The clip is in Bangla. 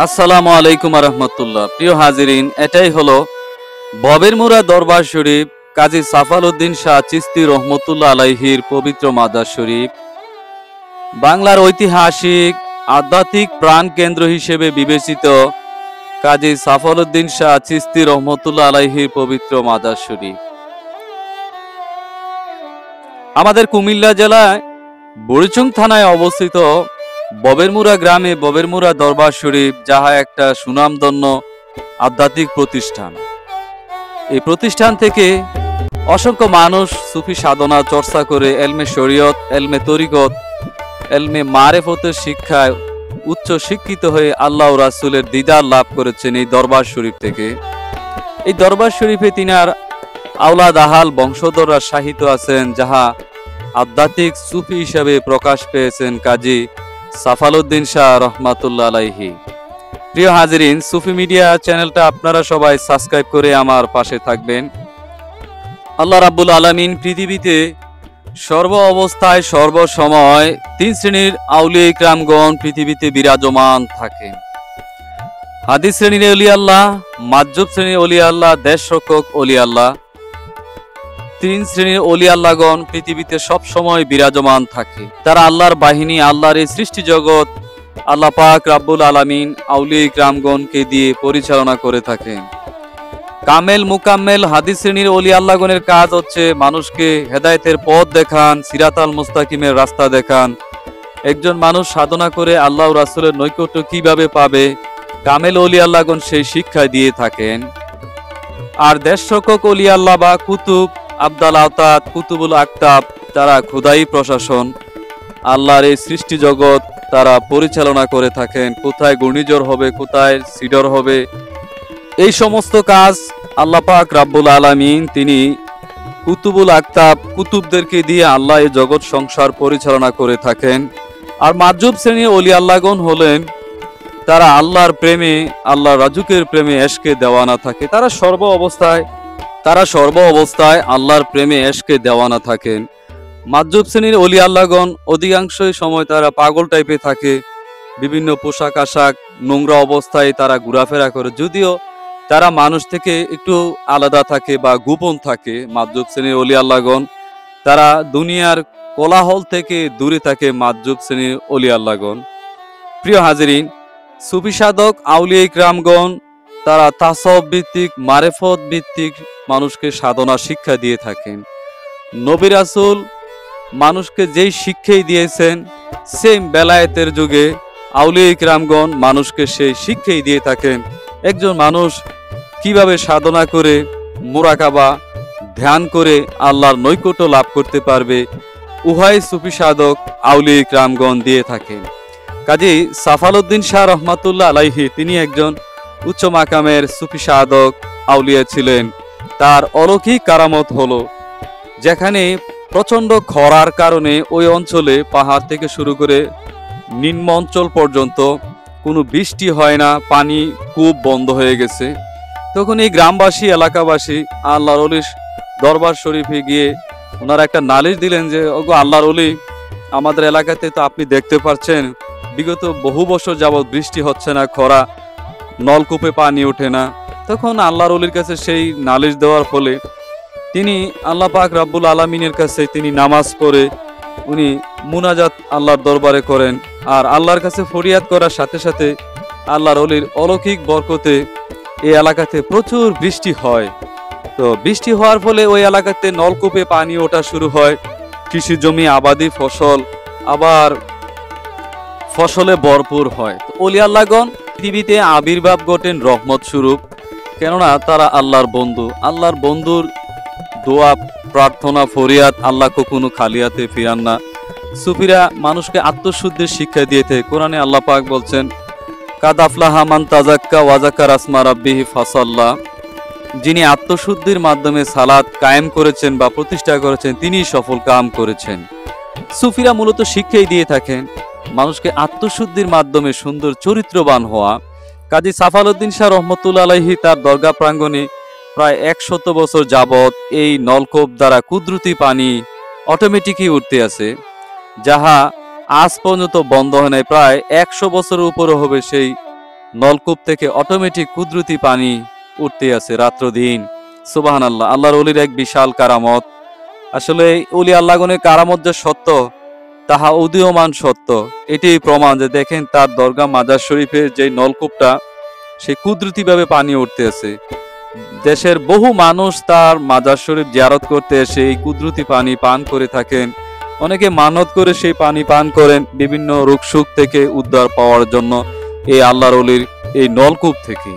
আসসালামু আলাইকুম রহমতুল্লাহ। প্রিয় হাজিরিন, এটাই হলো ববেরমুরা দরবার শরীফ কাজী সাফাল উদ্দিন শাহ চিস্তি রহমতুল্লাহ আলাইহির পবিত্র মাজার শরীফ। বাংলার ঐতিহাসিক আধ্যাত্মিক প্রাণ কেন্দ্র হিসেবে বিবেচিত কাজী সাফাল উদ্দিন শাহ চিস্তি রহমতুল্লাহ আলাইহির পবিত্র মাজার শরীফ আমাদের কুমিল্লা জেলায় বুড়িচং থানায় অবস্থিত ববেরমুরা গ্রামে ববেরমুরা দরবার শরীফ, যাহা একটা সুনামধন্য আধ্যাত্মিক প্রতিষ্ঠান। এই প্রতিষ্ঠান থেকে অসংখ্য মানুষ সুফি সাধনা চর্চা করে এলমে শরীয়ত, এলমে তরিকত, এলমে মারেফতের শিক্ষায় উচ্চ শিক্ষিত হয়ে আল্লাহ ও রাসূলের দিদার লাভ করেছেন এই দরবার শরীফ থেকে। এই দরবার শরীফে তিনার আওলাদ আহাল বংশধররা শাহিত আছেন, যাহা আধ্যাত্মিক সুফি হিসাবে প্রকাশ পেয়েছেন কাজী সাফাল উদ্দিন শাহ রহমাতুল্লাহ আলাইহি। প্রিয় হাজিরিন, সুফি মিডিয়া চ্যানেলটা আপনারা সবাই সাবস্ক্রাইব করে আমার পাশে থাকবেন। আল্লাহ রাব্বুল আলামিন পৃথিবীতে সর্ব অবস্থায় সর্বসময় তিন শ্রেণীর আউলিয়া ইকরামগণ পৃথিবীতে বিরাজমান থাকেন। হাদিস শ্রেণীর ওলি আল্লাহ, মাজ্জুব শ্রেণীর ওলি আল্লাহ, দেশ রক্ষক ওলি আল্লাহ। তিন শ্রেণীর ওলি আল্লাহগণ পৃথিবীতে সব সময় বিরাজমান থাকে। তারা আল্লাহর বাহিনী, আল্লাহর এই সৃষ্টি জগৎ আল্লাহ পাক রাব্বুল আলামিন আউলিয়া ইকরামগণকে দিয়ে পরিচালনা করে থাকেন। কামেল মুকাম্মেল হাদিস শ্রেণীর ওলি আল্লাহগণের কাজ হচ্ছে মানুষকে হেদায়েতের পথ দেখান, সিরাতাল মুস্তাকিমের রাস্তা দেখান। একজন মানুষ সাধনা করে আল্লাহ ও রাসূলের নৈকট্য কিভাবে পাবে, কামেল ওলি আল্লাহগণ সেই শিক্ষা দিয়ে থাকেন। আর দেশ রক্ষক ওলি আল্লাহ বা কুতুব, আবদাল আওতাদ, কুতুবুল আকতাব, তারা খোদাই প্রশাসন, আল্লাহর এই সৃষ্টি জগৎ তারা পরিচালনা করে থাকেন। কোথায় ঘূর্ণিঝড় হবে, কোথায় সিডর হবে, এই সমস্ত কাজ আল্লাহ পাক রাব্বুল আলামিন তিনি কুতুবুল আকতাব, কুতুবদেরকে দিয়ে আল্লাহ এই জগৎ সংসার পরিচালনা করে থাকেন। আর মাজ্জুব শ্রেণীর ওলি আল্লাহগণ হলেন তারা আল্লাহর প্রেমে, আল্লাহর রাজুকের প্রেমে এশকে দেওয়ানা থাকে। তারা সর্ব অবস্থায় আল্লাহর প্রেমে এশকে দেওয়ানা থাকেন। মাজ্জুব শ্রেণীর ওলি আল্লাহগণ অধিকাংশই সময় তারা পাগল টাইপে থাকে, বিভিন্ন পোশাক আশাক নোংরা অবস্থায় তারা ঘোরাফেরা করে, যদিও তারা মানুষ থেকে একটু আলাদা থাকে বা গোপন থাকে। মাজ্জুব শ্রেণীর ওলি আল্লাহগণ তারা দুনিয়ার কোলাহল থেকে দূরে থাকে। মাজ্জুব শ্রেণীর ওলি আল্লাহগণ। প্রিয় হাজিরিন, সুফি সাধক আউলিয়া ইকরামগণ তারা তাসাউফ ভিত্তিক, মারেফত ভিত্তিক মানুষকে সাধনা শিক্ষা দিয়ে থাকেন। নবী রাসূল মানুষকে যেই শিক্ষাই দিয়েছেন, সেম বেলায়েতের যুগে আউলিয়া ইকরামগণ মানুষকে সেই শিক্ষাই দিয়ে থাকেন। একজন মানুষ কিভাবে সাধনা করে, মুরাকাবা ধ্যান করে আল্লাহর নৈকট্য লাভ করতে পারবে, উভয় সুফি সাধক আউলিয়া ইকরামগণ দিয়ে থাকেন। কাজী সাফাল উদ্দিন শাহ রহমাতুল্লাহ আলাইহি তিনি একজন উচ্চ মাকামের সুফি সাধক আউলিয়া ছিলেন। তার অলৌকিক কারামত হলো, যেখানে প্রচন্ড খরার কারণে ওই অঞ্চলে পাহাড় থেকে শুরু করে নিম্ন অঞ্চল পর্যন্ত কোনো বৃষ্টি হয় না, পানি খুব বন্ধ হয়ে গেছে। তখন এই গ্রামবাসী, এলাকাবাসী আল্লাহর ওলির দরবার শরীফে গিয়ে ওনারা একটা নালিশ দিলেন যে, ওগো আল্লাহর ওলি, আমাদের এলাকাতে তো আপনি দেখতে পাচ্ছেন বিগত বহু বছর যাবৎ বৃষ্টি হচ্ছে না, খরা, নলকূপে পানি ওঠে না। তখন আল্লাহর ওলির কাছে সেই নালিশ দেওয়ার ফলে তিনি আল্লাহ পাক রাব্বুল আলামিনের কাছে তিনি নামাজ পড়ে উনি মুনাজাত আল্লাহর দরবারে করেন। আর আল্লাহর কাছে ফরিয়াদ করার সাথে সাথে আল্লাহর ওলির অলৌকিক বরকতে এই এলাকাতে প্রচুর বৃষ্টি হয়। তো বৃষ্টি হওয়ার ফলে ওই এলাকাতে নলকূপে পানি ওঠা শুরু হয়, কৃষি জমি, আবাদি ফসল আবার ফসলে ভরপুর হয়। তো ওলি আল্লাহগণ পৃথিবীতে আবির্ভাব ঘটেন রহমত স্বরূপ, কেননা তারা আল্লাহর বন্ধু। আল্লাহর বন্ধুর দোয়া, প্রার্থনা, ফরিয়াদ আল্লাহ কখনো খালি হাতে ফিরান না। সুফিরা মানুষকে আত্মশুদ্ধির শিক্ষা দিয়েছে। কোরআনে আল্লাহ পাক বলছেন, কাদ আফলাহা মান তাযাক্কা ওয়া যাকারা আসমা রাব্বিহি ফাসাল্লা। যিনি আত্মশুদ্ধির মাধ্যমে সালাত কায়েম করেছেন বা প্রতিষ্ঠা করেছেন, তিনি সফল কাম করেছেন। সুফিরা মূলত শিক্ষাই দিয়ে থাকেন মানুষকে আত্মশুদ্ধির মাধ্যমে সুন্দর চরিত্রবান হওয়া। কাজী সাফাল উদ্দিন শাহ রহমতুল্লাহ আলাইহি তার দরগা প্রাঙ্গণে প্রায় 100 বছর যাবৎ এই নলকূপ দ্বারা কুদরতি পানি অটোমেটিকই উঠতে আছে, যাহা আজ পর্যন্ত বন্ধ হয় নাই। প্রায় 100 বছরের উপরে হবে সেই নলকূপ থেকে অটোমেটিক কুদরতি পানি উঠতে আছে রাত্র দিন। সুবহানাল্লাহ, আল্লাহর ওলির এক বিশাল কারামত। আসলে এই ওলি আল্লাহগণের কারামত যে সত্য, তাহা উদীয়মান সত্য। এটি প্রমাণ যে দেখেন তার দরগা মাজার শরীফের যে নলকূপটা, সে কুদরতিভাবে পানি উঠতে আছে। দেশের বহু মানুষ তার মাজার শরীফ জিয়ারত করতে এসে এই কুদরতি পানি পান করে থাকেন। অনেকে মানত করে সেই পানি পান করেন বিভিন্ন রোগ সুখ থেকে উদ্ধার পাওয়ার জন্য এই আল্লাহর ওলির এই নলকূপ থেকে।